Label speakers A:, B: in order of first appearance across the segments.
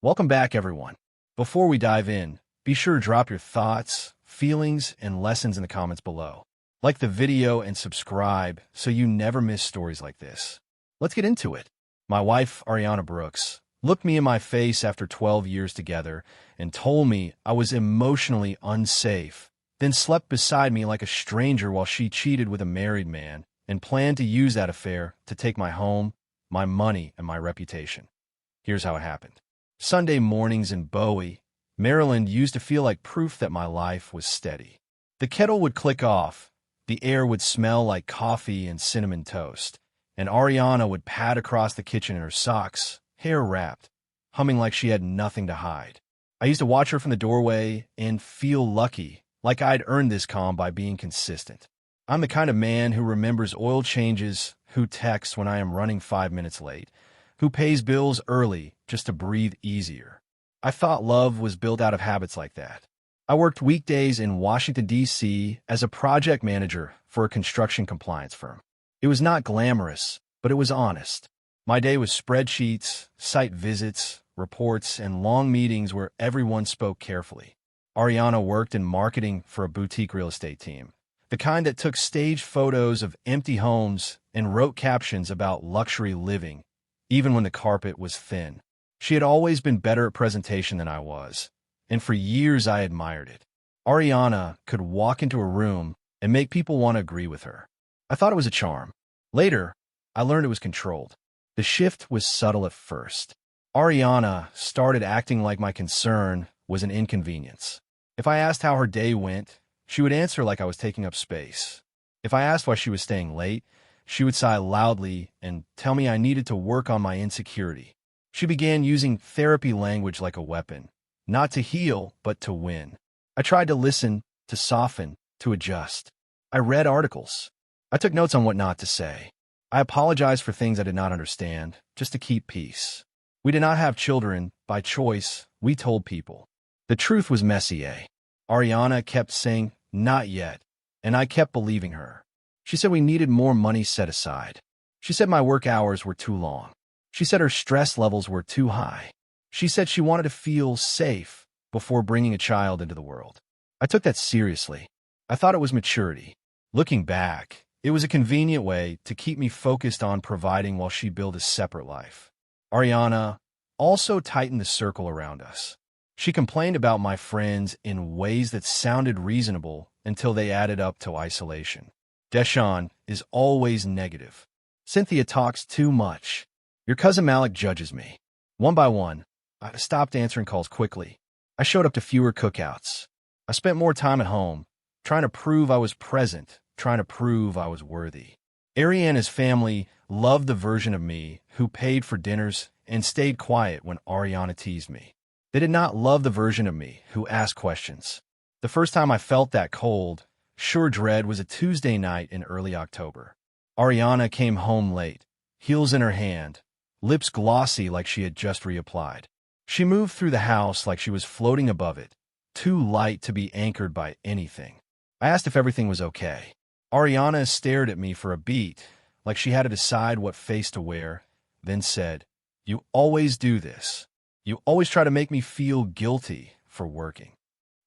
A: Welcome back, everyone. Before we dive in, be sure to drop your thoughts, feelings, and lessons in the comments below. Like the video and subscribe so you never miss stories like this. Let's get into it. My wife, Ariana Brooks, looked me in my face after 12 years together and told me I was emotionally unsafe, then slept beside me like a stranger while she cheated with a married man and planned to use that affair to take my home, my money, and my reputation. Here's how it happened. Sunday mornings in Bowie, Maryland used to feel like proof that my life was steady. The kettle would click off, the air would smell like coffee and cinnamon toast, and Ariana would pad across the kitchen in her socks, hair wrapped, humming like she had nothing to hide. I used to watch her from the doorway and feel lucky, like I'd earned this calm by being consistent. I'm the kind of man who remembers oil changes, who texts when I am running 5 minutes late, who pays bills early just to breathe easier. I thought love was built out of habits like that. I worked weekdays in Washington, D.C. as a project manager for a construction compliance firm. It was not glamorous, but it was honest. My day was spreadsheets, site visits, reports, and long meetings where everyone spoke carefully. Ariana worked in marketing for a boutique real estate team, the kind that took staged photos of empty homes and wrote captions about luxury living, even when the carpet was thin. She had always been better at presentation than I was, and for years I admired it. Ariana could walk into a room and make people want to agree with her. I thought it was a charm. Later, I learned it was controlled. The shift was subtle at first. Ariana started acting like my concern was an inconvenience. If I asked how her day went, she would answer like I was taking up space. If I asked why she was staying late, she would sigh loudly and tell me I needed to work on my insecurity. She began using therapy language like a weapon, not to heal, but to win. I tried to listen, to soften, to adjust. I read articles. I took notes on what not to say. I apologized for things I did not understand, just to keep peace. We did not have children, by choice, we told people. The truth was messy, eh? Ariana kept saying, not yet, and I kept believing her. She said we needed more money set aside. She said my work hours were too long. She said her stress levels were too high. She said she wanted to feel safe before bringing a child into the world. I took that seriously. I thought it was maturity. Looking back, it was a convenient way to keep me focused on providing while she built a separate life. Ariana also tightened the circle around us. She complained about my friends in ways that sounded reasonable until they added up to isolation. Deshaun is always negative. Cynthia talks too much. Your cousin Malik judges me. One by one, I stopped answering calls quickly. I showed up to fewer cookouts. I spent more time at home, trying to prove I was present, trying to prove I was worthy. Ariana's family loved the version of me who paid for dinners and stayed quiet when Ariana teased me. They did not love the version of me who asked questions. The first time I felt that cold, sure dread was a Tuesday night in early October. Ariana came home late, heels in her hand, lips glossy like she had just reapplied. She moved through the house like she was floating above it, too light to be anchored by anything. I asked if everything was okay. Ariana stared at me for a beat, like she had to decide what face to wear, then said, "You always do this. You always try to make me feel guilty for working."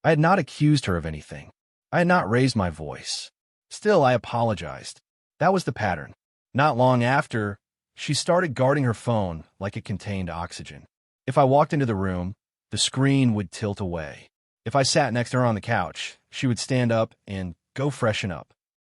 A: I had not accused her of anything. I had not raised my voice. Still, I apologized. That was the pattern. Not long after, she started guarding her phone like it contained oxygen. If I walked into the room, the screen would tilt away. If I sat next to her on the couch, she would stand up and go freshen up.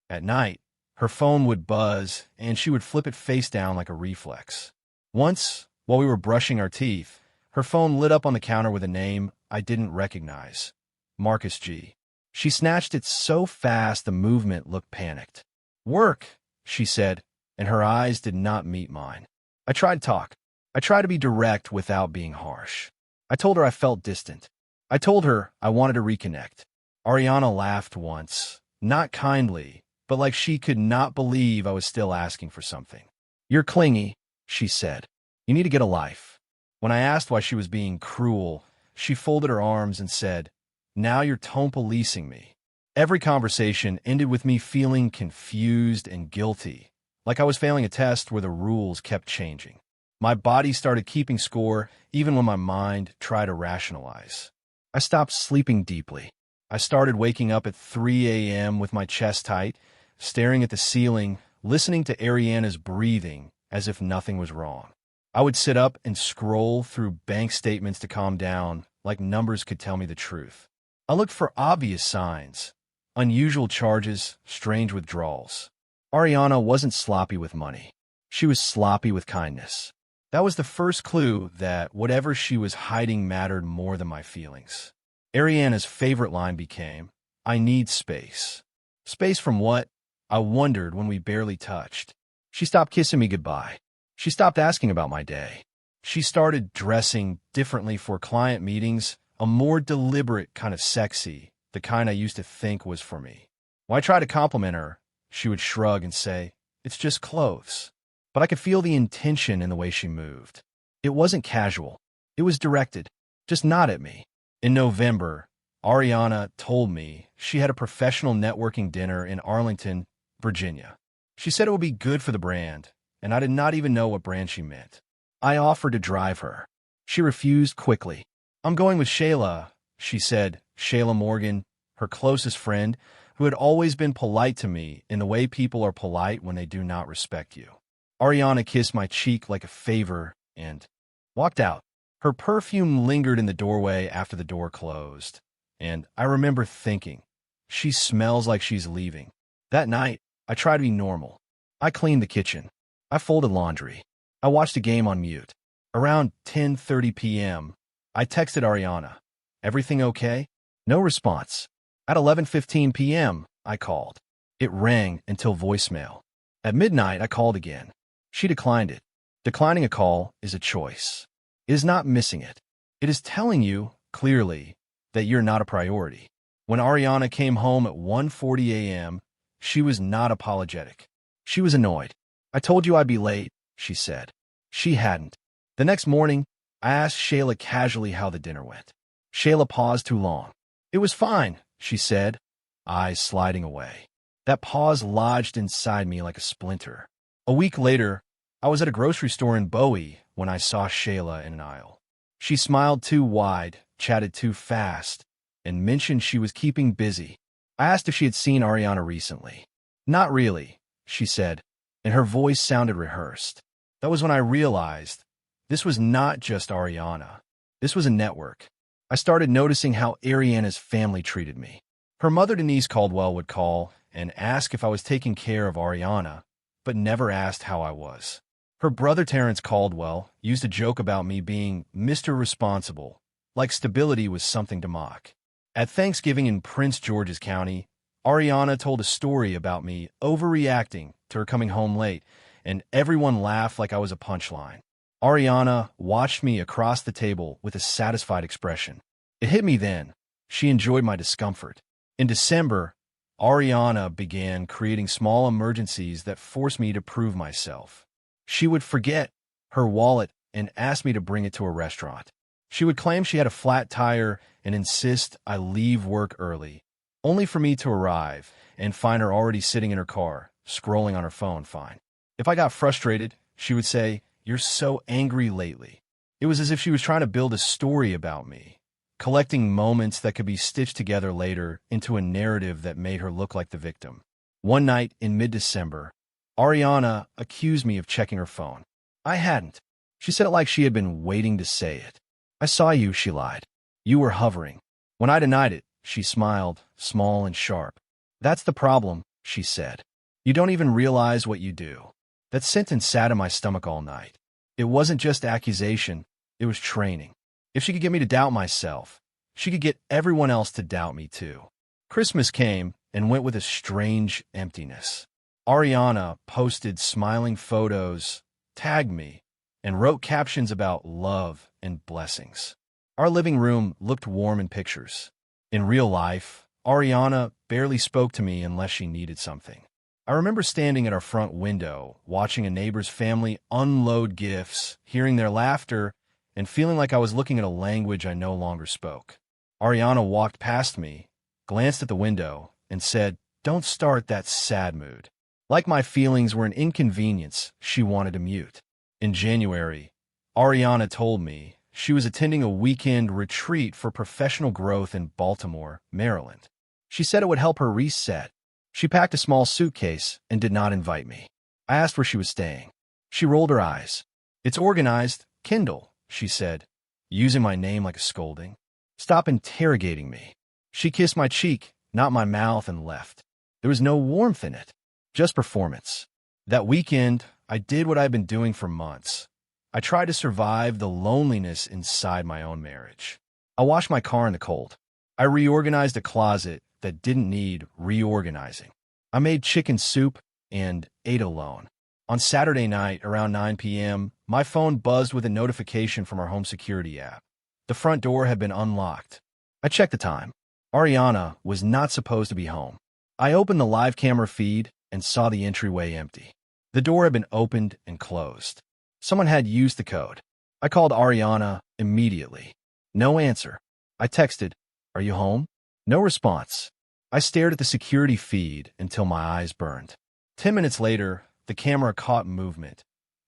A: At night, her phone would buzz, and she would flip it face down like a reflex. Once, while we were brushing our teeth, her phone lit up on the counter with a name I didn't recognize. Marcus G. She snatched it so fast the movement looked panicked. "Work," she said, and her eyes did not meet mine. I tried to talk. I tried to be direct without being harsh. I told her I felt distant. I told her I wanted to reconnect. Ariana laughed once, not kindly, but like she could not believe I was still asking for something. "You're clingy," she said. "You need to get a life." When I asked why she was being cruel, she folded her arms and said, "Now you're tone policing me." Every conversation ended with me feeling confused and guilty, like I was failing a test where the rules kept changing. My body started keeping score even when my mind tried to rationalize. I stopped sleeping deeply. I started waking up at 3 a.m. with my chest tight, staring at the ceiling, listening to Ariana's breathing as if nothing was wrong. I would sit up and scroll through bank statements to calm down, like numbers could tell me the truth. I looked for obvious signs, unusual charges, strange withdrawals. Ariana wasn't sloppy with money. She was sloppy with kindness. That was the first clue that whatever she was hiding mattered more than my feelings. Ariana's favorite line became, "I need space." Space from what? I wondered when we barely touched. She stopped kissing me goodbye. She stopped asking about my day. She started dressing differently for client meetings, a more deliberate kind of sexy, the kind I used to think was for me. When I tried to compliment her, she would shrug and say, "It's just clothes." But I could feel the intention in the way she moved. It wasn't casual. It was directed, just not at me. In November, Ariana told me she had a professional networking dinner in Arlington, Virginia. She said it would be good for the brand, and I did not even know what brand she meant. I offered to drive her. She refused quickly. "I'm going with Shayla," she said. Shayla Morgan, her closest friend, who had always been polite to me in the way people are polite when they do not respect you. Ariana kissed my cheek like a favor and walked out. Her perfume lingered in the doorway after the door closed, and I remember thinking, she smells like she's leaving. That night, I tried to be normal. I cleaned the kitchen. I folded laundry. I watched a game on mute. Around 10:30 p.m., I texted Ariana, "Everything okay?" No response. At 11:15 p.m., I called. It rang until voicemail. At midnight, I called again. She declined it. Declining a call is a choice. It is not missing it. It is telling you, clearly, that you're not a priority. When Ariana came home at 1:40 a.m., she was not apologetic. She was annoyed. "I told you I'd be late," she said. She hadn't. The next morning, I asked Shayla casually how the dinner went. Shayla paused too long. "It was fine," she said, eyes sliding away. That pause lodged inside me like a splinter. A week later, I was at a grocery store in Bowie when I saw Shayla in an aisle. She smiled too wide, chatted too fast, and mentioned she was keeping busy. I asked if she had seen Ariana recently. "Not really," she said, and her voice sounded rehearsed. That was when I realized this was not just Ariana. This was a network. I started noticing how Ariana's family treated me. Her mother, Denise Caldwell, would call and ask if I was taking care of Ariana, but never asked how I was. Her brother, Terrence Caldwell, used to joke about me being Mr. Responsible, like stability was something to mock. At Thanksgiving in Prince George's County, Ariana told a story about me overreacting to her coming home late, and everyone laughed like I was a punchline. Ariana watched me across the table with a satisfied expression. It hit me then. She enjoyed my discomfort. In December, Ariana began creating small emergencies that forced me to prove myself. She would forget her wallet and ask me to bring it to a restaurant. She would claim she had a flat tire and insist I leave work early, only for me to arrive and find her already sitting in her car, scrolling on her phone fine. If I got frustrated, she would say, "You're so angry lately." It was as if she was trying to build a story about me, collecting moments that could be stitched together later into a narrative that made her look like the victim. One night in mid-December, Ariana accused me of checking her phone. I hadn't. She said it like she had been waiting to say it. "I saw you," she lied. "You were hovering." When I denied it, she smiled, small and sharp. "That's the problem," she said. "You don't even realize what you do." That sentence sat in my stomach all night. It wasn't just accusation, it was training. If she could get me to doubt myself, she could get everyone else to doubt me too. Christmas came and went with a strange emptiness. Ariana posted smiling photos, tagged me, and wrote captions about love and blessings. Our living room looked warm in pictures. In real life, Ariana barely spoke to me unless she needed something. I remember standing at our front window, watching a neighbor's family unload gifts, hearing their laughter, and feeling like I was looking at a language I no longer spoke. Ariana walked past me, glanced at the window, and said, "Don't start that sad mood." Like my feelings were an inconvenience she wanted to mute. In January, Ariana told me she was attending a weekend retreat for professional growth in Baltimore, Maryland. She said it would help her reset. She packed a small suitcase and did not invite me. I asked where she was staying. She rolled her eyes. "It's organized, Kindle," she said, using my name like a scolding. "Stop interrogating me." She kissed my cheek, not my mouth, and left. There was no warmth in it, just performance. That weekend, I did what I've been doing for months. I tried to survive the loneliness inside my own marriage. I washed my car in the cold. I reorganized a closet that didn't need reorganizing. I made chicken soup and ate alone. On Saturday night, around 9 p.m., my phone buzzed with a notification from our home security app. The front door had been unlocked. I checked the time. Ariana was not supposed to be home. I opened the live camera feed and saw the entryway empty. The door had been opened and closed. Someone had used the code. I called Ariana immediately. No answer. I texted, "Are you home?" No response. I stared at the security feed until my eyes burned. 10 minutes later, the camera caught movement.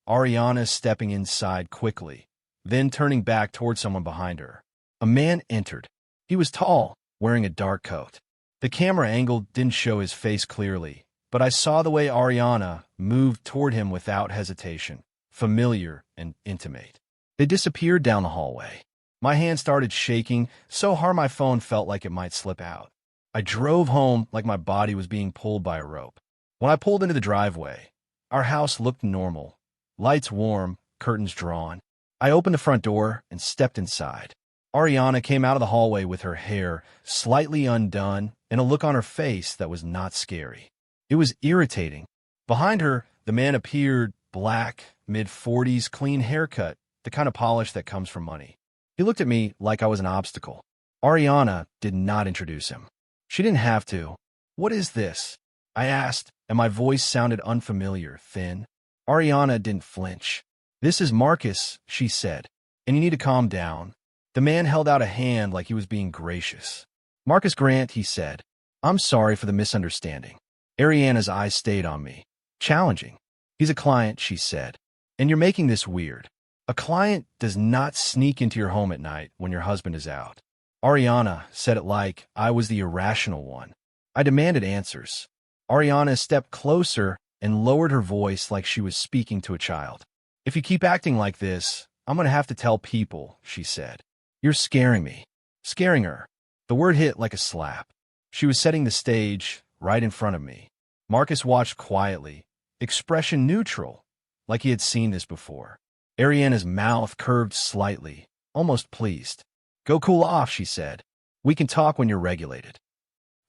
A: Ariana stepping inside quickly, then turning back toward someone behind her. A man entered. He was tall, wearing a dark coat. The camera angle didn't show his face clearly, but I saw the way Ariana moved toward him without hesitation, familiar and intimate. They disappeared down the hallway. My hand started shaking so hard my phone felt like it might slip out. I drove home like my body was being pulled by a rope. When I pulled into the driveway, our house looked normal. Lights warm, curtains drawn. I opened the front door and stepped inside. Ariana came out of the hallway with her hair slightly undone and a look on her face that was not scary. It was irritating. Behind her, the man appeared, black, mid-40s, clean haircut, the kind of polish that comes from money. He looked at me like I was an obstacle. Ariana did not introduce him. She didn't have to. "What is this?" I asked, and my voice sounded unfamiliar, thin. Ariana didn't flinch. "This is Marcus," she said, "and you need to calm down." The man held out a hand like he was being gracious. "Marcus Grant," he said. "I'm sorry for the misunderstanding." Ariana's eyes stayed on me. Challenging. "He's a client," she said, "and you're making this weird. A client does not sneak into your home at night when your husband is out." Ariana said it like I was the irrational one. I demanded answers. Ariana stepped closer and lowered her voice like she was speaking to a child. "If you keep acting like this, I'm going to have to tell people," she said. "You're scaring me." Scaring her. The word hit like a slap. She was setting the stage right in front of me. Marcus watched quietly, expression neutral, like he had seen this before. Ariana's mouth curved slightly, almost pleased. "Go cool off," she said. "We can talk when you're regulated."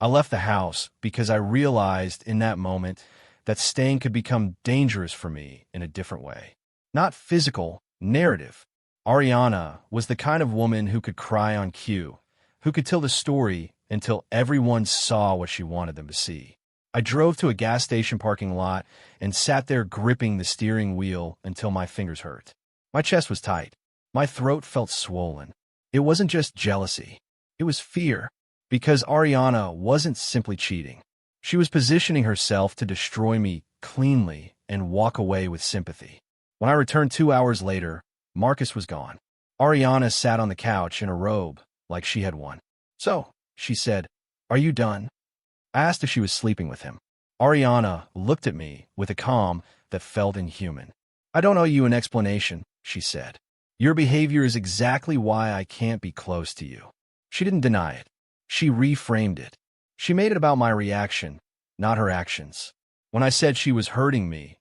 A: I left the house because I realized in that moment that staying could become dangerous for me in a different way. Not physical, narrative. Ariana was the kind of woman who could cry on cue, who could tell the story until everyone saw what she wanted them to see. I drove to a gas station parking lot and sat there gripping the steering wheel until my fingers hurt. My chest was tight. My throat felt swollen. It wasn't just jealousy. It was fear. Because Ariana wasn't simply cheating. She was positioning herself to destroy me cleanly and walk away with sympathy. When I returned 2 hours later, Marcus was gone. Ariana sat on the couch in a robe, like she had won. "So," she said, "are you done?" I asked if she was sleeping with him. Ariana looked at me with a calm that felt inhuman. "I don't owe you an explanation," she said. "Your behavior is exactly why I can't be close to you." She didn't deny it. She reframed it. She made it about my reaction, not her actions. When I said she was hurting me,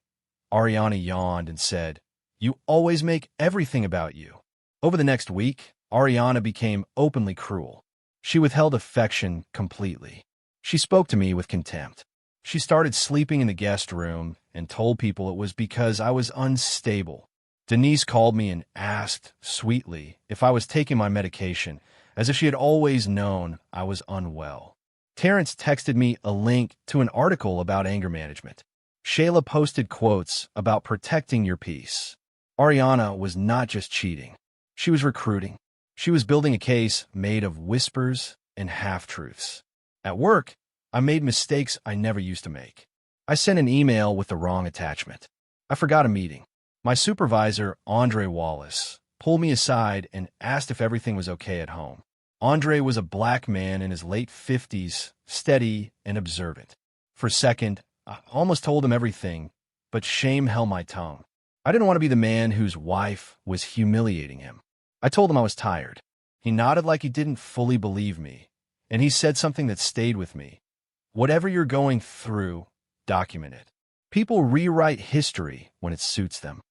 A: Ariana yawned and said, "You always make everything about you." Over the next week, Ariana became openly cruel. She withheld affection completely. She spoke to me with contempt. She started sleeping in the guest room and told people it was because I was unstable. Denise called me and asked, sweetly, if I was taking my medication, as if she had always known I was unwell. Terrence texted me a link to an article about anger management. Shayla posted quotes about protecting your peace. Ariana was not just cheating. She was recruiting. She was building a case made of whispers and half-truths. At work, I made mistakes I never used to make. I sent an email with the wrong attachment. I forgot a meeting. My supervisor, Andre Wallace, pulled me aside and asked if everything was okay at home. Andre was a black man in his late 50s, steady and observant. For a second, I almost told him everything, but shame held my tongue. I didn't want to be the man whose wife was humiliating him. I told him I was tired. He nodded like he didn't fully believe me, and he said something that stayed with me. Whatever you're going through, document it. People rewrite history when it suits them.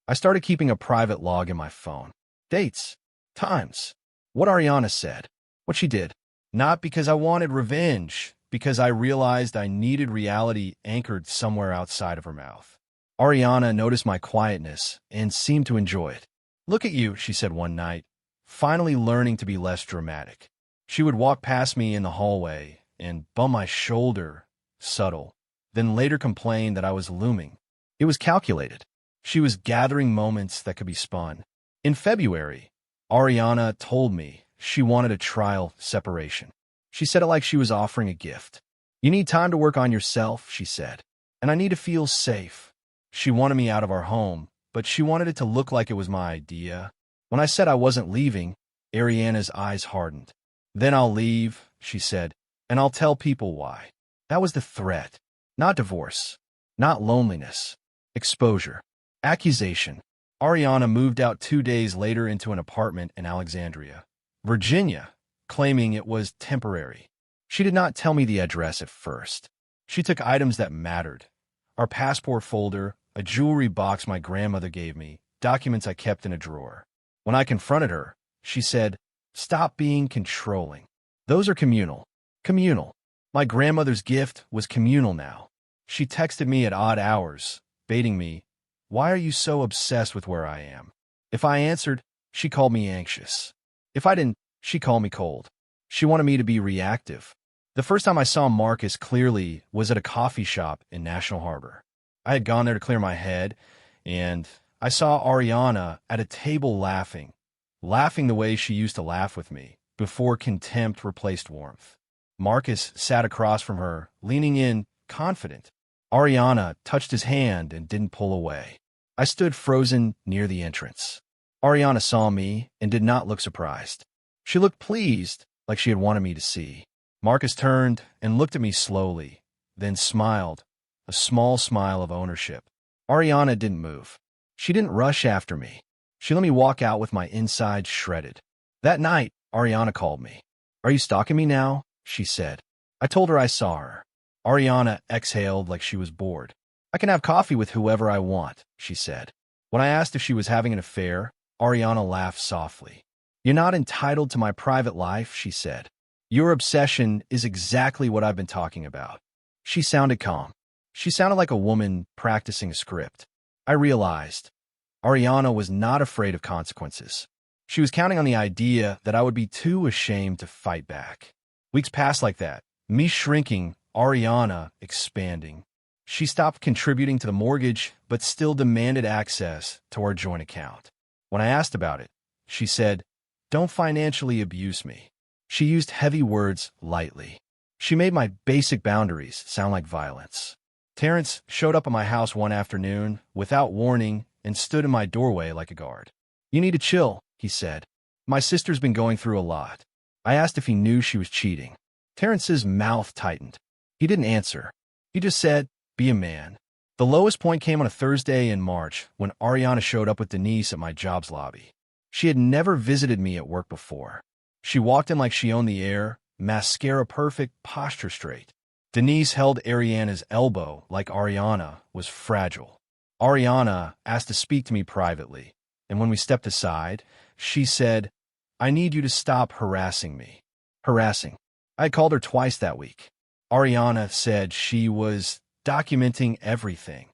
A: I started keeping a private log in my phone. Dates, times, what Ariana said, what she did. Not because I wanted revenge, because I realized I needed reality anchored somewhere outside of her mouth. Ariana noticed my quietness and seemed to enjoy it. "Look at you," she said one night, finally learning to be less dramatic. She would walk past me in the hallway and bump my shoulder, subtle, then later complain that I was looming. It was calculated. She was gathering moments that could be spun. In February, Ariana told me she wanted a trial separation. She said it like she was offering a gift. "You need time to work on yourself," she said, "and I need to feel safe." She wanted me out of our home, but she wanted it to look like it was my idea. When I said I wasn't leaving, Ariana's eyes hardened. "Then I'll leave," she said, "and I'll tell people why." That was the threat. Not divorce. Not loneliness. Exposure. Accusation. Ariana moved out 2 days later into an apartment in Alexandria, Virginia, claiming it was temporary. She did not tell me the address at first. She took items that mattered: our passport folder, a jewelry box my grandmother gave me, documents I kept in a drawer. When I confronted her, she said, "Stop being controlling. Those are communal." Communal. My grandmother's gift was communal now. She texted me at odd hours, baiting me, "Why are you so obsessed with where I am?" If I answered, she called me anxious. If I didn't, she called me cold. She wanted me to be reactive. The first time I saw Marcus clearly was at a coffee shop in National Harbor. I had gone there to clear my head, and I saw Ariana at a table laughing the way she used to laugh with me, before contempt replaced warmth. Marcus sat across from her, leaning in, confident. Ariana touched his hand and didn't pull away. I stood frozen near the entrance. Ariana saw me and did not look surprised. She looked pleased, like she had wanted me to see. Marcus turned and looked at me slowly, then smiled, a small smile of ownership. Ariana didn't move. She didn't rush after me. She let me walk out with my insides shredded. That night, Ariana called me. "Are you stalking me now?" she said. I told her I saw her. Ariana exhaled like she was bored. "I can have coffee with whoever I want," she said. When I asked if she was having an affair, Ariana laughed softly. "You're not entitled to my private life," she said. "Your obsession is exactly what I've been talking about." She sounded calm. She sounded like a woman practicing a script. I realized Ariana was not afraid of consequences. She was counting on the idea that I would be too ashamed to fight back. Weeks passed like that, me shrinking, Ariana expanding. She stopped contributing to the mortgage, but still demanded access to our joint account. When I asked about it, she said, "Don't financially abuse me." She used heavy words lightly. She made my basic boundaries sound like violence. Terrence showed up at my house one afternoon without warning and stood in my doorway like a guard. "You need to chill," he said. "My sister's been going through a lot." I asked if he knew she was cheating. Terrence's mouth tightened. He didn't answer. He just said, "Be a man." The lowest point came on a Thursday in March when Ariana showed up with Denise at my job's lobby. She had never visited me at work before. She walked in like she owned the air, mascara perfect, posture straight. Denise held Ariana's elbow like Ariana was fragile. Ariana asked to speak to me privately, and when we stepped aside, she said, "I need you to stop harassing me." Harassing. I had called her twice that week. Ariana said she was documenting everything,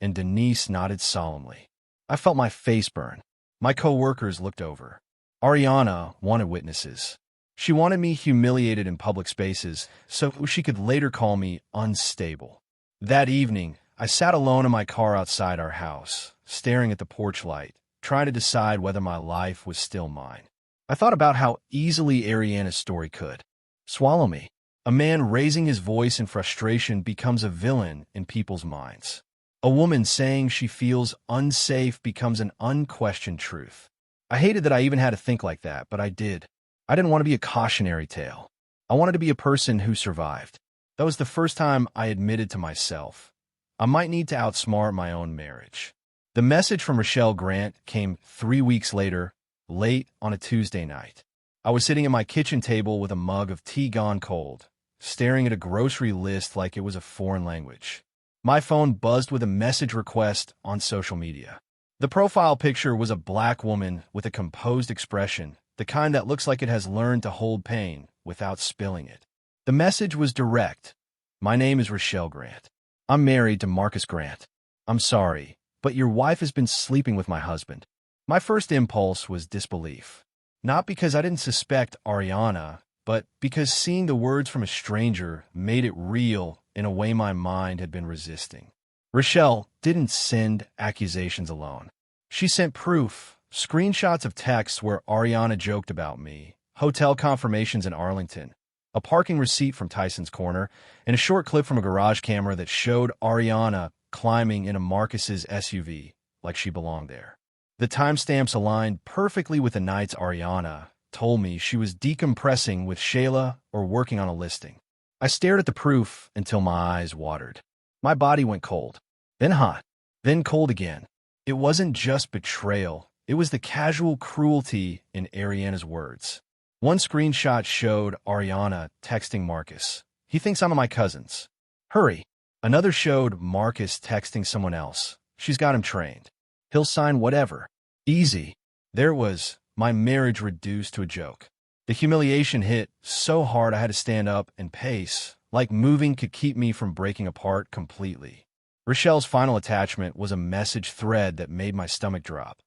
A: and Denise nodded solemnly. I felt my face burn. My coworkers looked over. Ariana wanted witnesses. She wanted me humiliated in public spaces so she could later call me unstable. That evening, I sat alone in my car outside our house, staring at the porch light, trying to decide whether my life was still mine. I thought about how easily Ariana's story could swallow me. A man raising his voice in frustration becomes a villain in people's minds. A woman saying she feels unsafe becomes an unquestioned truth. I hated that I even had to think like that, but I did. I didn't want to be a cautionary tale. I wanted to be a person who survived. That was the first time I admitted to myself, I might need to outsmart my own marriage. The message from Rochelle Grant came 3 weeks later, late on a Tuesday night. I was sitting at my kitchen table with a mug of tea gone cold, staring at a grocery list like it was a foreign language. My phone buzzed with a message request on social media. The profile picture was a black woman with a composed expression, the kind that looks like it has learned to hold pain without spilling it. The message was direct. My name is Rochelle Grant. I'm married to Marcus Grant. I'm sorry, but your wife has been sleeping with my husband. My first impulse was disbelief. Not because I didn't suspect Ariana, but because seeing the words from a stranger made it real in a way my mind had been resisting. Rochelle didn't send accusations alone. She sent proof, screenshots of texts where Ariana joked about me, hotel confirmations in Arlington, a parking receipt from Tyson's Corner, and a short clip from a garage camera that showed Ariana climbing into Marcus's SUV like she belonged there. The timestamps aligned perfectly with the nights Ariana told me she was decompressing with Shayla or working on a listing. I stared at the proof until my eyes watered. My body went cold, then hot, then cold again. It wasn't just betrayal. It was the casual cruelty in Ariana's words. One screenshot showed Ariana texting Marcus. He thinks I'm at my cousin's. Hurry. Another showed Marcus texting someone else. She's got him trained. He'll sign whatever. Easy. There it was, my marriage reduced to a joke. The humiliation hit so hard I had to stand up and pace, like moving could keep me from breaking apart completely. Rochelle's final attachment was a message thread that made my stomach drop.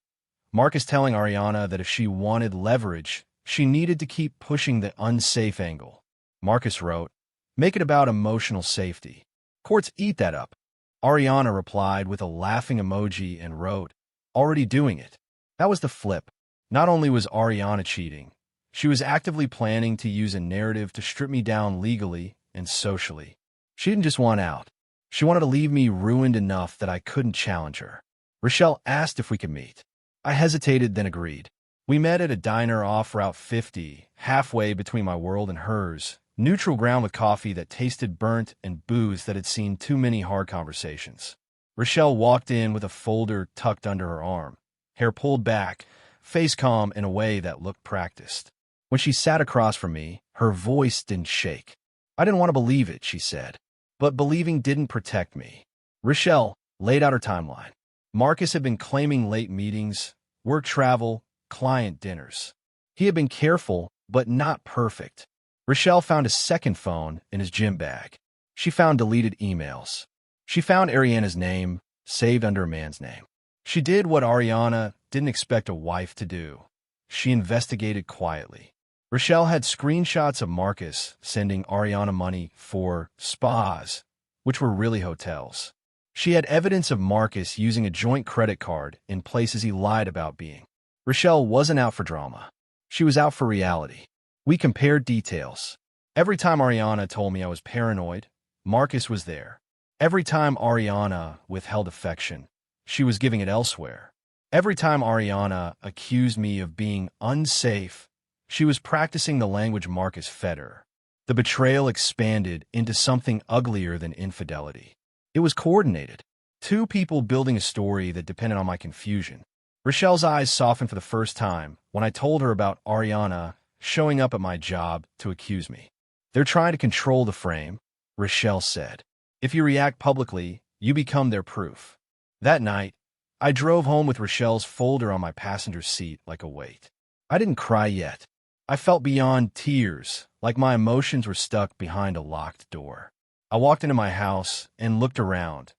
A: Marcus telling Ariana that if she wanted leverage, she needed to keep pushing the unsafe angle. Marcus wrote, "Make it about emotional safety. Courts eat that up." Ariana replied with a laughing emoji and wrote, "Already doing it." That was the flip. Not only was Ariana cheating, she was actively planning to use a narrative to strip me down legally and socially. She didn't just want out. She wanted to leave me ruined enough that I couldn't challenge her. Rochelle asked if we could meet. I hesitated, then agreed. We met at a diner off Route 50, halfway between my world and hers, neutral ground with coffee that tasted burnt and booze that had seen too many hard conversations. Rochelle walked in with a folder tucked under her arm, hair pulled back, face calm in a way that looked practiced. When she sat across from me, her voice didn't shake. "I didn't want to believe it," she said. But believing didn't protect me. Rochelle laid out her timeline. Marcus had been claiming late meetings, work travel, client dinners. He had been careful, but not perfect. Rochelle found a second phone in his gym bag. She found deleted emails. She found Ariana's name, saved under a man's name. She did what Ariana didn't expect a wife to do. She investigated quietly. Rochelle had screenshots of Marcus sending Ariana money for spas, which were really hotels. She had evidence of Marcus using a joint credit card in places he lied about being. Rochelle wasn't out for drama. She was out for reality. We compared details. Every time Ariana told me I was paranoid, Marcus was there. Every time Ariana withheld affection, she was giving it elsewhere. Every time Ariana accused me of being unsafe, she was practicing the language Marcus fed her. The betrayal expanded into something uglier than infidelity. It was coordinated. Two people building a story that depended on my confusion. Rochelle's eyes softened for the first time when I told her about Ariana showing up at my job to accuse me. "They're trying to control the frame," Rochelle said. "If you react publicly, you become their proof." That night, I drove home with Rochelle's folder on my passenger seat like a weight. I didn't cry yet. I felt beyond tears, like my emotions were stuck behind a locked door. I walked into my house and looked around.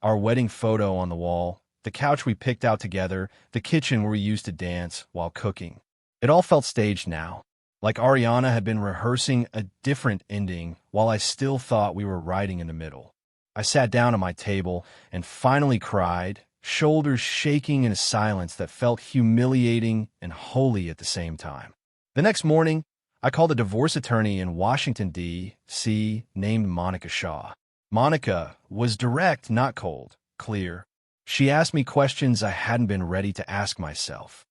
A: Our wedding photo on the wall, the couch we picked out together, the kitchen where we used to dance while cooking. It all felt staged now, like Ariana had been rehearsing a different ending while I still thought we were riding in the middle. I sat down at my table and finally cried, shoulders shaking in a silence that felt humiliating and holy at the same time. The next morning, I called a divorce attorney in Washington, D.C. named Monica Shaw. Monica was direct, not cold. clear. She asked me questions I hadn't been ready to ask myself.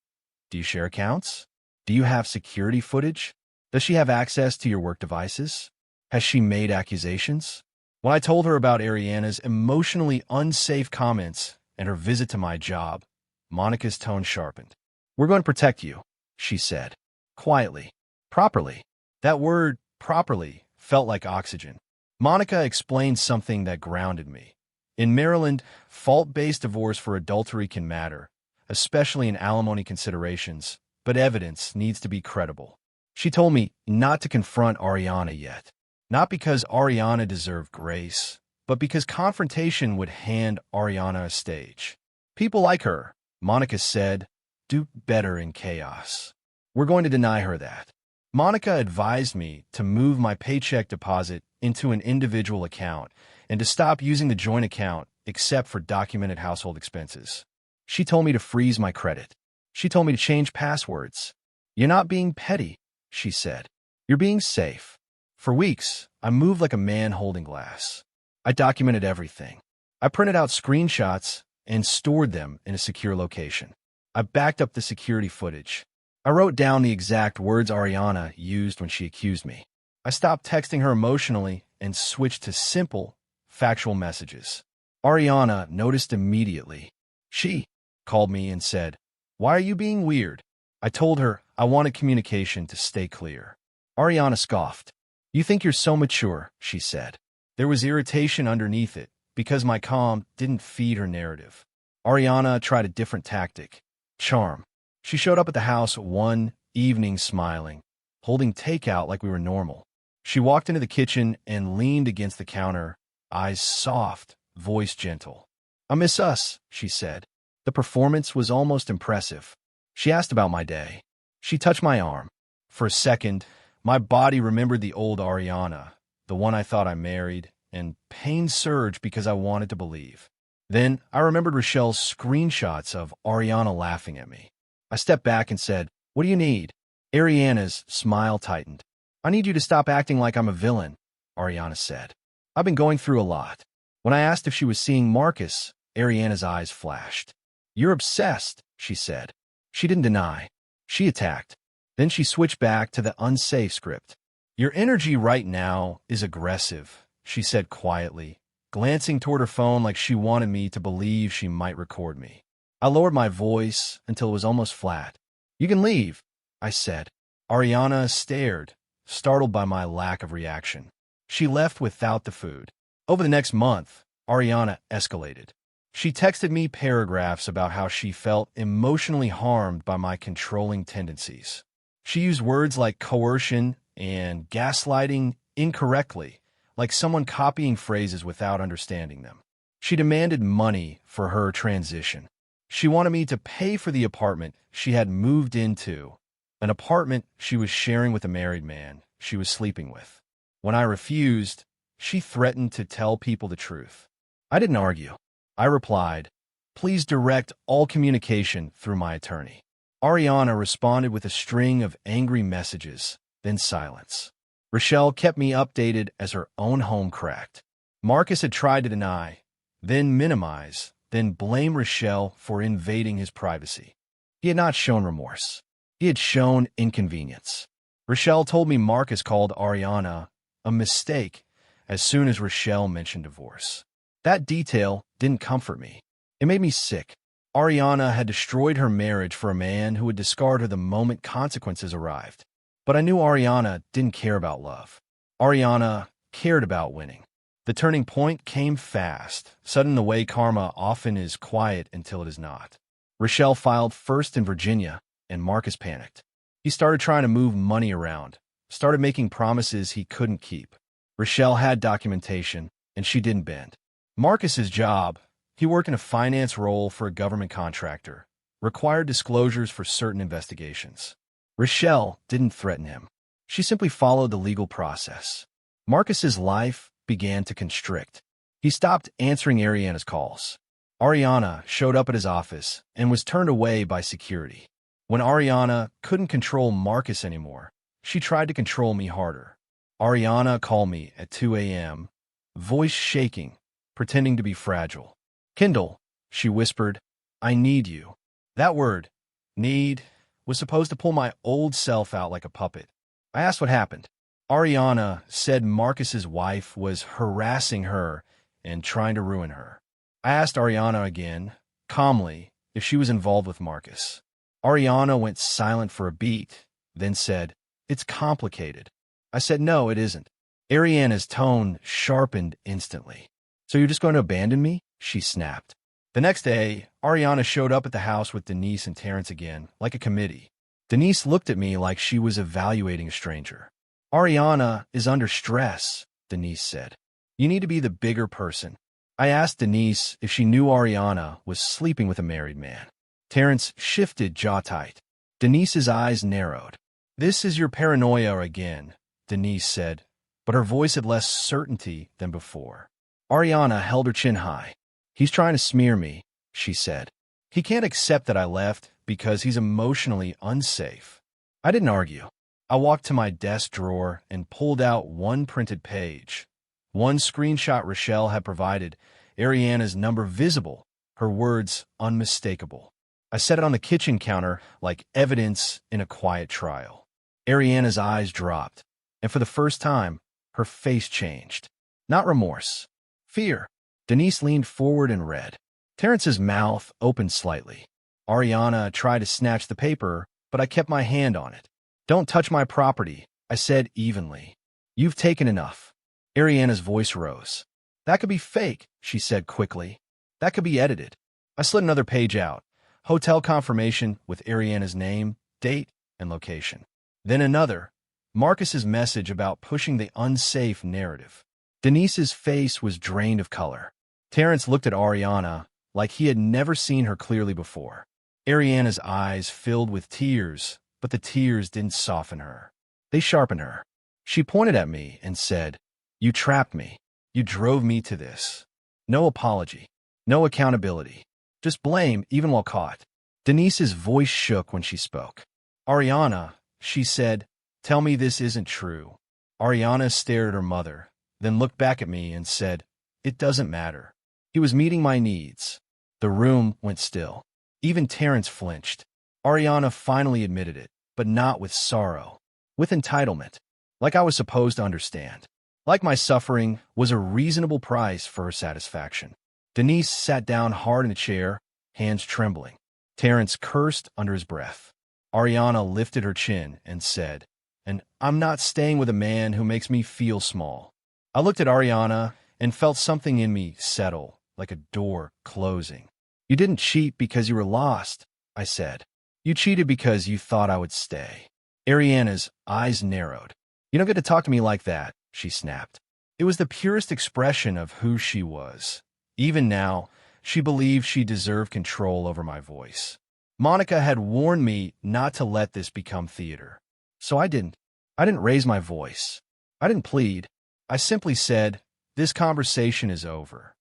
A: Do you share accounts? Do you have security footage? Does she have access to your work devices? Has she made accusations? When I told her about Ariana's emotionally unsafe comments and her visit to my job, Monica's tone sharpened. We're going to protect you, she said, quietly. Properly. That word, properly, felt like oxygen. Monica explained something that grounded me. In Maryland, fault-based divorce for adultery can matter, especially in alimony considerations, but evidence needs to be credible. She told me not to confront Ariana yet. Not because Ariana deserved grace, but because confrontation would hand Ariana a stage. People like her, Monica said, do better in chaos. We're going to deny her that. Monica advised me to move my paycheck deposit into an individual account and to stop using the joint account except for documented household expenses. She told me to freeze my credit. She told me to change passwords. You're not being petty, she said. You're being safe. For weeks, I moved like a man holding glass. I documented everything. I printed out screenshots and stored them in a secure location. I backed up the security footage. I wrote down the exact words Ariana used when she accused me. I stopped texting her emotionally and switched to simple, factual messages. Ariana noticed immediately. She called me and said, "Why are you being weird?" I told her I wanted communication to stay clear. Ariana scoffed. "You think you're so mature," she said. There was irritation underneath it because my calm didn't feed her narrative. Ariana tried a different tactic. Charm. She showed up at the house one evening smiling, holding takeout like we were normal. She walked into the kitchen and leaned against the counter, eyes soft, voice gentle. "I miss us," she said. The performance was almost impressive. She asked about my day. She touched my arm. For a second, my body remembered the old Ariana, the one I thought I married, and pain surged because I wanted to believe. Then I remembered Rochelle's screenshots of Ariana laughing at me. I stepped back and said, "What do you need?" Ariana's smile tightened. "I need you to stop acting like I'm a villain," Ariana said. "I've been going through a lot." When I asked if she was seeing Marcus, Ariana's eyes flashed. "You're obsessed," she said. She didn't deny. She attacked. Then she switched back to the unsafe script. "Your energy right now is aggressive," she said quietly, glancing toward her phone like she wanted me to believe she might record me. I lowered my voice until it was almost flat. "You can leave," I said. Ariana stared, startled by my lack of reaction. She left without the food. Over the next month, Ariana escalated. She texted me paragraphs about how she felt emotionally harmed by my controlling tendencies. She used words like coercion and gaslighting incorrectly, like someone copying phrases without understanding them. She demanded money for her transition. She wanted me to pay for the apartment she had moved into, an apartment she was sharing with a married man she was sleeping with. When I refused, she threatened to tell people the truth. I didn't argue. I replied, "Please direct all communication through my attorney." Ariana responded with a string of angry messages, then silence. Rochelle kept me updated as her own home cracked. Marcus had tried to deny, then minimize, then blame Rochelle for invading his privacy. He had not shown remorse. He had shown inconvenience. Rochelle told me Marcus called Ariana a mistake as soon as Rochelle mentioned divorce. That detail didn't comfort me. It made me sick. Ariana had destroyed her marriage for a man who would discard her the moment consequences arrived. But I knew Ariana didn't care about love. Ariana cared about winning. The turning point came fast, sudden the way karma often is quiet until it is not. Rochelle filed first in Virginia, and Marcus panicked. He started trying to move money around, started making promises he couldn't keep. Rochelle had documentation, and she didn't bend. Marcus's job, he worked in a finance role for a government contractor, required disclosures for certain investigations. Rochelle didn't threaten him. She simply followed the legal process. Marcus's life began to constrict. He stopped answering Ariana's calls. Ariana showed up at his office and was turned away by security. When Ariana couldn't control Marcus anymore, she tried to control me harder. Ariana called me at 2 a.m., voice shaking, pretending to be fragile. Kendall, she whispered, I need you. That word, need, was supposed to pull my old self out like a puppet. I asked what happened. Ariana said Marcus's wife was harassing her and trying to ruin her. I asked Ariana again, calmly, if she was involved with Marcus. Ariana went silent for a beat, then said, It's complicated. I said, No, it isn't. Ariana's tone sharpened instantly. So you're just going to abandon me? She snapped. The next day, Ariana showed up at the house with Denise and Terrence again, like a committee. Denise looked at me like she was evaluating a stranger. Ariana is under stress, Denise said. You need to be the bigger person. I asked Denise if she knew Ariana was sleeping with a married man. Terrence shifted jaw tight. Denise's eyes narrowed. This is your paranoia again, Denise said, but her voice had less certainty than before. Ariana held her chin high. He's trying to smear me, she said. He can't accept that I left because he's emotionally unsafe. I didn't argue. I walked to my desk drawer and pulled out one printed page. One screenshot Rochelle had provided, Ariana's number visible, her words unmistakable. I set it on the kitchen counter like evidence in a quiet trial. Ariana's eyes dropped, and for the first time, her face changed. Not remorse. Fear. Denise leaned forward and read. Terrence's mouth opened slightly. Ariana tried to snatch the paper, but I kept my hand on it. Don't touch my property, I said evenly. You've taken enough. Ariana's voice rose. That could be fake, she said quickly. That could be edited. I slid another page out. Hotel confirmation with Ariana's name, date, and location. Then another. Marcus's message about pushing the unsafe narrative. Denise's face was drained of color. Terrence looked at Ariana like he had never seen her clearly before. Ariana's eyes filled with tears, but the tears didn't soften her. They sharpened her. She pointed at me and said, You trapped me. You drove me to this. No apology. No accountability. Just blame, even while caught. Denise's voice shook when she spoke. Ariana, she said, tell me this isn't true. Ariana stared at her mother, then looked back at me and said, It doesn't matter. He was meeting my needs. The room went still. Even Terrence flinched. Ariana finally admitted it, but not with sorrow. With entitlement. Like I was supposed to understand. Like my suffering was a reasonable price for her satisfaction. Denise sat down hard in a chair, hands trembling. Terrence cursed under his breath. Ariana lifted her chin and said, And I'm not staying with a man who makes me feel small. I looked at Ariana and felt something in me settle, like a door closing. You didn't cheat because you were lost, I said. You cheated because you thought I would stay. Ariana's eyes narrowed. You don't get to talk to me like that, she snapped. It was the purest expression of who she was. Even now, she believed she deserved control over my voice. Monica had warned me not to let this become theater. So I didn't. I didn't raise my voice. I didn't plead. I simply said, This conversation is over.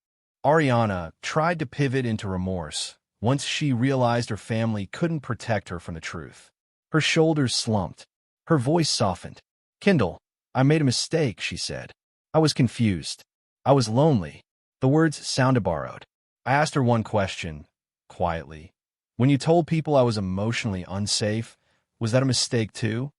A: Ariana tried to pivot into remorse once she realized her family couldn't protect her from the truth. Her shoulders slumped. Her voice softened. Kendall, I made a mistake, she said. I was confused. I was lonely. The words sounded borrowed. I asked her one question, quietly. When you told people I was emotionally unsafe, was that a mistake too?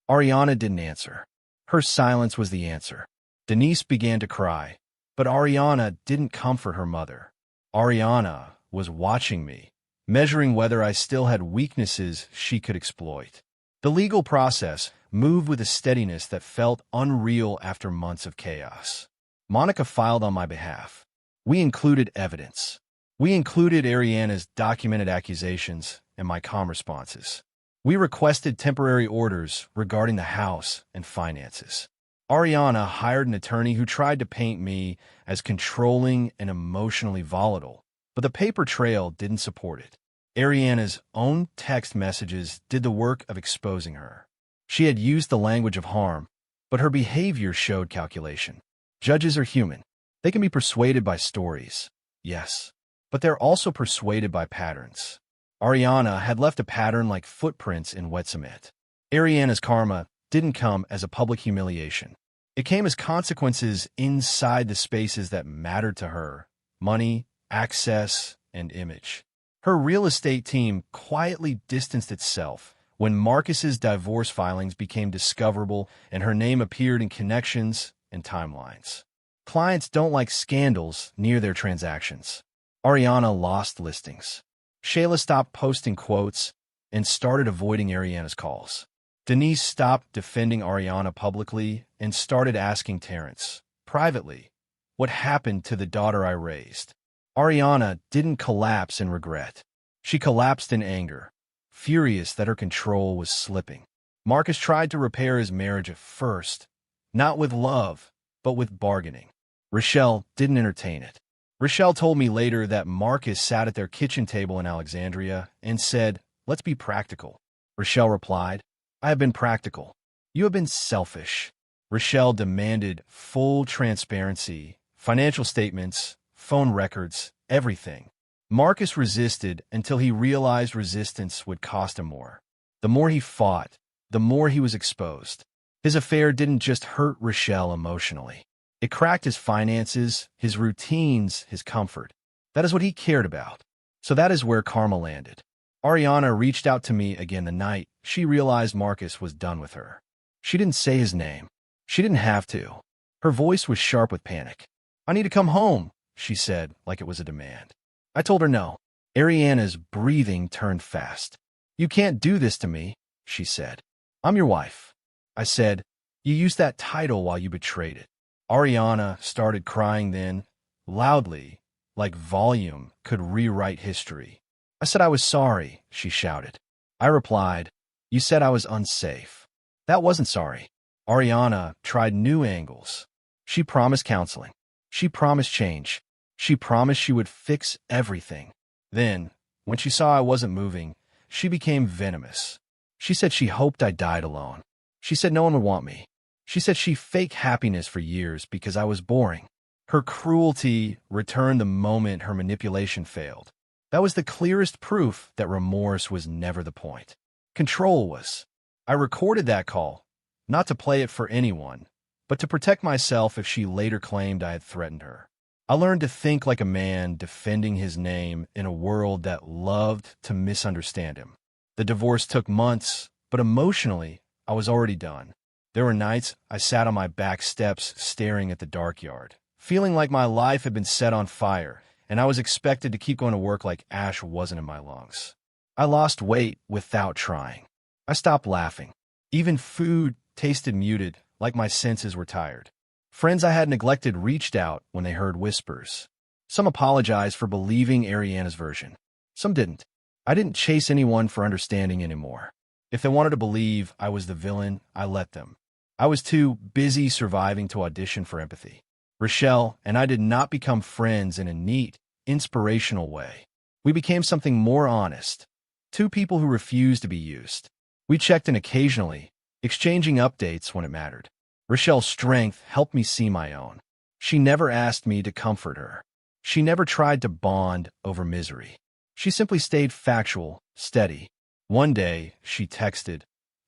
A: Ariana didn't answer. Her silence was the answer. Denise began to cry, but Ariana didn't comfort her mother. Ariana was watching me, measuring whether I still had weaknesses she could exploit. The legal process moved with a steadiness that felt unreal after months of chaos. Monica filed on my behalf. We included evidence. We included Ariana's documented accusations and my calm responses. We requested temporary orders regarding the house and finances. Ariana hired an attorney who tried to paint me as controlling and emotionally volatile, but the paper trail didn't support it. Ariana's own text messages did the work of exposing her. She had used the language of harm, but her behavior showed calculation. Judges are human. They can be persuaded by stories, yes, but they're also persuaded by patterns. Ariana had left a pattern like footprints in wet cement. Ariana's karma didn't come as a public humiliation. It came as consequences inside the spaces that mattered to her: money, access, and image. Her real estate team quietly distanced itself when Marcus's divorce filings became discoverable and her name appeared in connections and timelines. Clients don't like scandals near their transactions. Ariana lost listings. Shayla stopped posting quotes and started avoiding Ariana's calls. Denise stopped defending Ariana publicly and started asking Terrence, privately, what happened to the daughter I raised. Ariana didn't collapse in regret. She collapsed in anger, furious that her control was slipping. Marcus tried to repair his marriage at first, not with love, but with bargaining. Rochelle didn't entertain it. Rochelle told me later that Marcus sat at their kitchen table in Alexandria and said, "Let's be practical." Rochelle replied, "I have been practical. You have been selfish." Rochelle demanded full transparency, financial statements, phone records, everything. Marcus resisted until he realized resistance would cost him more. The more he fought, the more he was exposed. His affair didn't just hurt Rochelle emotionally. It cracked his finances, his routines, his comfort. That is what he cared about. So that is where karma landed. Ariana reached out to me again the night she realized Marcus was done with her. She didn't say his name. She didn't have to. Her voice was sharp with panic. "I need to come home," she said, like it was a demand. I told her no. Ariana's breathing turned fast. "You can't do this to me," she said. "I'm your wife." I said, "You used that title while you betrayed it." Ariana started crying then, loudly, like volume could rewrite history. I said I was sorry, she shouted. I replied, "You said I was unsafe." That wasn't sorry. Ariana tried new angles. She promised counseling. She promised change. She promised she would fix everything. Then, when she saw I wasn't moving, she became venomous. She said she hoped I died alone. She said no one would want me. She said she faked happiness for years because I was boring. Her cruelty returned the moment her manipulation failed. That was the clearest proof that remorse was never the point. Control was. I recorded that call, not to play it for anyone, but to protect myself if she later claimed I had threatened her. I learned to think like a man defending his name in a world that loved to misunderstand him. The divorce took months, but emotionally, I was already done. There were nights I sat on my back steps staring at the dark yard, feeling like my life had been set on fire, and I was expected to keep going to work like ash wasn't in my lungs. I lost weight without trying. I stopped laughing. Even food tasted muted, like my senses were tired. Friends I had neglected reached out when they heard whispers. Some apologized for believing Ariana's version. Some didn't. I didn't chase anyone for understanding anymore. If they wanted to believe I was the villain, I let them. I was too busy surviving to audition for empathy. Rochelle and I did not become friends in a neat, inspirational way. We became something more honest. Two people who refused to be used. We checked in occasionally, exchanging updates when it mattered. Rochelle's strength helped me see my own. She never asked me to comfort her. She never tried to bond over misery. She simply stayed factual, steady. One day, she texted,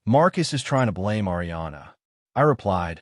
A: "Marcus is trying to blame Ariana." I replied,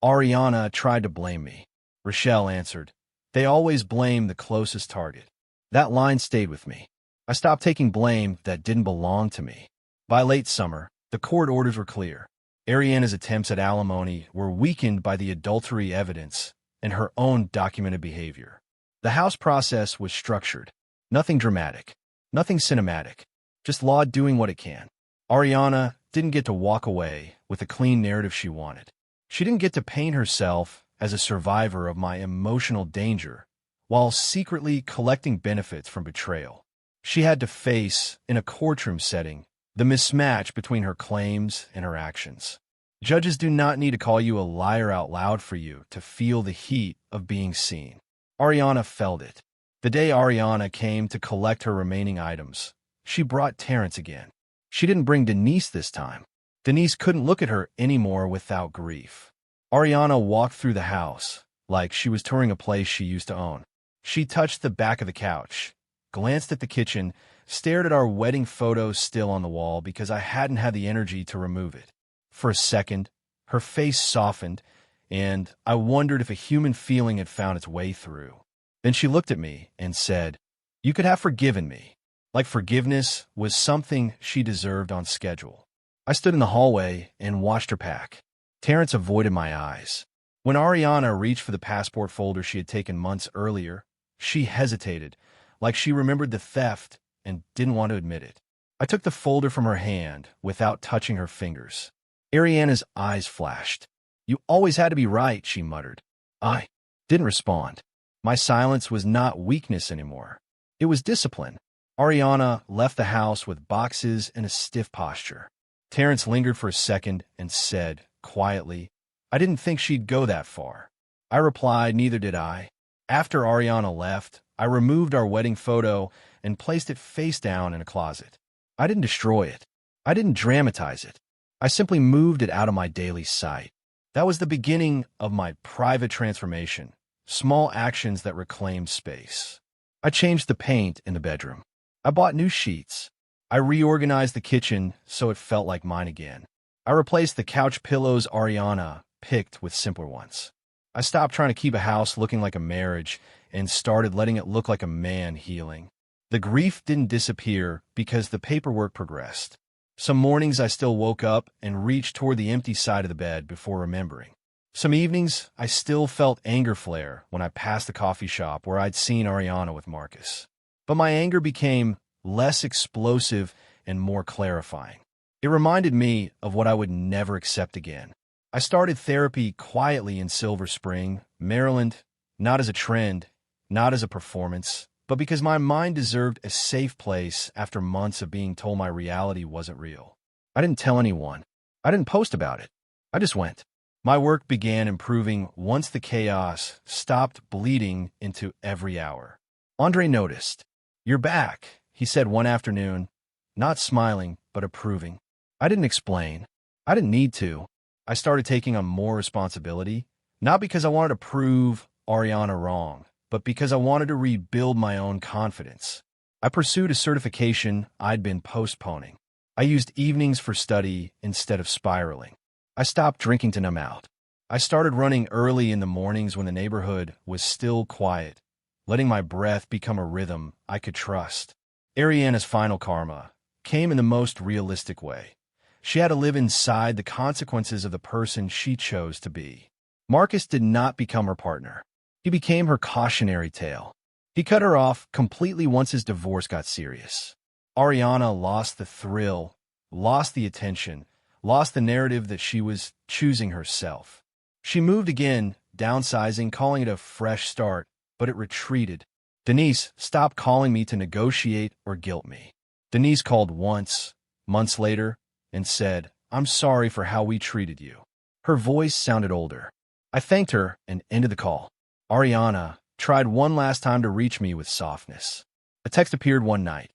A: "Ariana tried to blame me." Rochelle answered, "They always blame the closest target." That line stayed with me. I stopped taking blame that didn't belong to me. By late summer, the court orders were clear. Ariana's attempts at alimony were weakened by the adultery evidence and her own documented behavior. The house process was structured. Nothing dramatic. Nothing cinematic. Just law doing what it can. Ariana didn't get to walk away with the clean narrative she wanted. She didn't get to paint herself as a survivor of my emotional danger while secretly collecting benefits from betrayal. She had to face, in a courtroom setting, the mismatch between her claims and her actions. Judges do not need to call you a liar out loud for you to feel the heat of being seen. Ariana felt it. The day Ariana came to collect her remaining items, she brought Terrence again. She didn't bring Denise this time. Denise couldn't look at her anymore without grief. Ariana walked through the house like she was touring a place she used to own. She touched the back of the couch, glanced at the kitchen, stared at our wedding photos still on the wall because I hadn't had the energy to remove it. For a second, her face softened, and I wondered if a human feeling had found its way through. Then she looked at me and said, "You could have forgiven me." Like forgiveness was something she deserved on schedule. I stood in the hallway and watched her pack. Terrence avoided my eyes. When Ariana reached for the passport folder she had taken months earlier, she hesitated, like she remembered the theft and didn't want to admit it. I took the folder from her hand without touching her fingers. Ariana's eyes flashed. "You always had to be right," she muttered. I didn't respond. My silence was not weakness anymore. It was discipline. Ariana left the house with boxes and a stiff posture. Terrence lingered for a second and said, quietly, "I didn't think she'd go that far." I replied, "Neither did I." After Ariana left, I removed our wedding photo and placed it face down in a closet. I didn't destroy it. I didn't dramatize it. I simply moved it out of my daily sight. That was the beginning of my private transformation, small actions that reclaimed space. I changed the paint in the bedroom. I bought new sheets. I reorganized the kitchen so it felt like mine again. I replaced the couch pillows Ariana picked with simpler ones. I stopped trying to keep a house looking like a marriage and started letting it look like a man healing. The grief didn't disappear because the paperwork progressed. Some mornings I still woke up and reached toward the empty side of the bed before remembering. Some evenings I still felt anger flare when I passed the coffee shop where I'd seen Ariana with Marcus. But my anger became less explosive and more clarifying. It reminded me of what I would never accept again. I started therapy quietly in Silver Spring, Maryland, not as a trend, not as a performance, but because my mind deserved a safe place after months of being told my reality wasn't real. I didn't tell anyone. I didn't post about it. I just went. My work began improving once the chaos stopped bleeding into every hour. Andre noticed. "You're back," he said one afternoon, not smiling, but approving. I didn't explain. I didn't need to. I started taking on more responsibility, not because I wanted to prove Ariana wrong, but because I wanted to rebuild my own confidence. I pursued a certification I'd been postponing. I used evenings for study instead of spiraling. I stopped drinking to numb out. I started running early in the mornings when the neighborhood was still quiet, letting my breath become a rhythm I could trust. Ariana's final karma came in the most realistic way. She had to live inside the consequences of the person she chose to be. Marcus did not become her partner. He became her cautionary tale. He cut her off completely once his divorce got serious. Ariana lost the thrill, lost the attention, lost the narrative that she was choosing herself. She moved again, downsizing, calling it a fresh start, but it retreated. Denise stopped calling me to negotiate or guilt me. Denise called once, months later, and said, "I'm sorry for how we treated you." Her voice sounded older. I thanked her and ended the call. Ariana tried one last time to reach me with softness. A text appeared one night.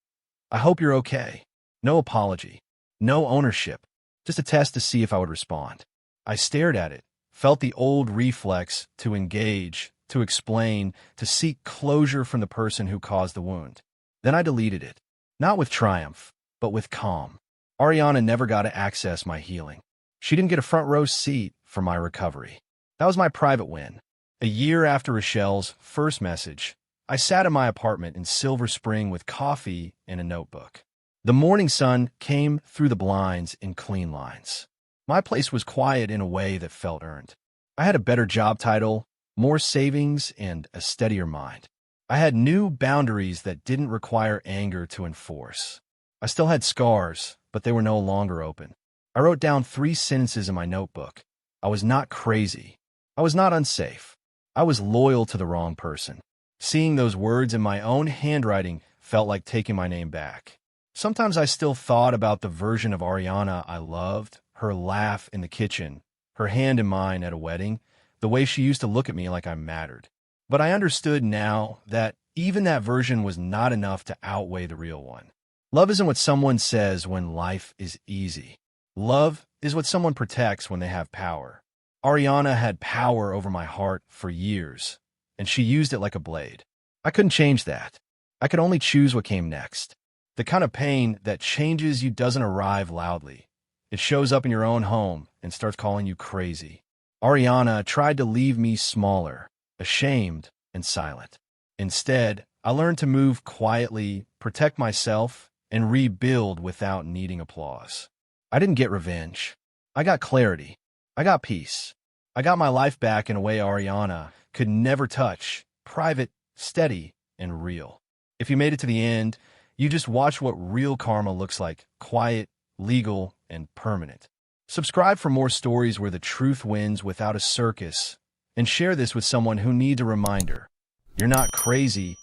A: "I hope you're okay." No apology. No ownership. Just a test to see if I would respond. I stared at it, felt the old reflex to engage, to explain, to seek closure from the person who caused the wound. Then I deleted it. Not with triumph, but with calm. Ariana never got to access my healing. She didn't get a front row seat for my recovery. That was my private win. A year after Rochelle's first message, I sat in my apartment in Silver Spring with coffee and a notebook. The morning sun came through the blinds in clean lines. My place was quiet in a way that felt earned. I had a better job title, more savings, and a steadier mind. I had new boundaries that didn't require anger to enforce. I still had scars, but they were no longer open. I wrote down 3 sentences in my notebook. I was not crazy. I was not unsafe. I was loyal to the wrong person. Seeing those words in my own handwriting felt like taking my name back. Sometimes I still thought about the version of Ariana I loved, her laugh in the kitchen, her hand in mine at a wedding, the way she used to look at me like I mattered. But I understood now that even that version was not enough to outweigh the real one. Love isn't what someone says when life is easy. Love is what someone protects when they have power. Ariana had power over my heart for years, and she used it like a blade. I couldn't change that. I could only choose what came next. The kind of pain that changes you doesn't arrive loudly. It shows up in your own home and starts calling you crazy. Ariana tried to leave me smaller, ashamed, and silent. Instead, I learned to move quietly, protect myself, and rebuild without needing applause. I didn't get revenge. I got clarity. I got peace. I got my life back in a way Ariana could never touch, private, steady, and real. If you made it to the end, you just watch what real karma looks like, quiet, legal, and permanent. Subscribe for more stories where the truth wins without a circus, and share this with someone who needs a reminder. You're not crazy.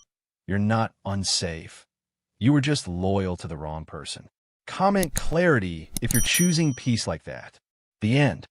A: You're not unsafe. You were just loyal to the wrong person. Comment clarity if you're choosing peace like that. The end.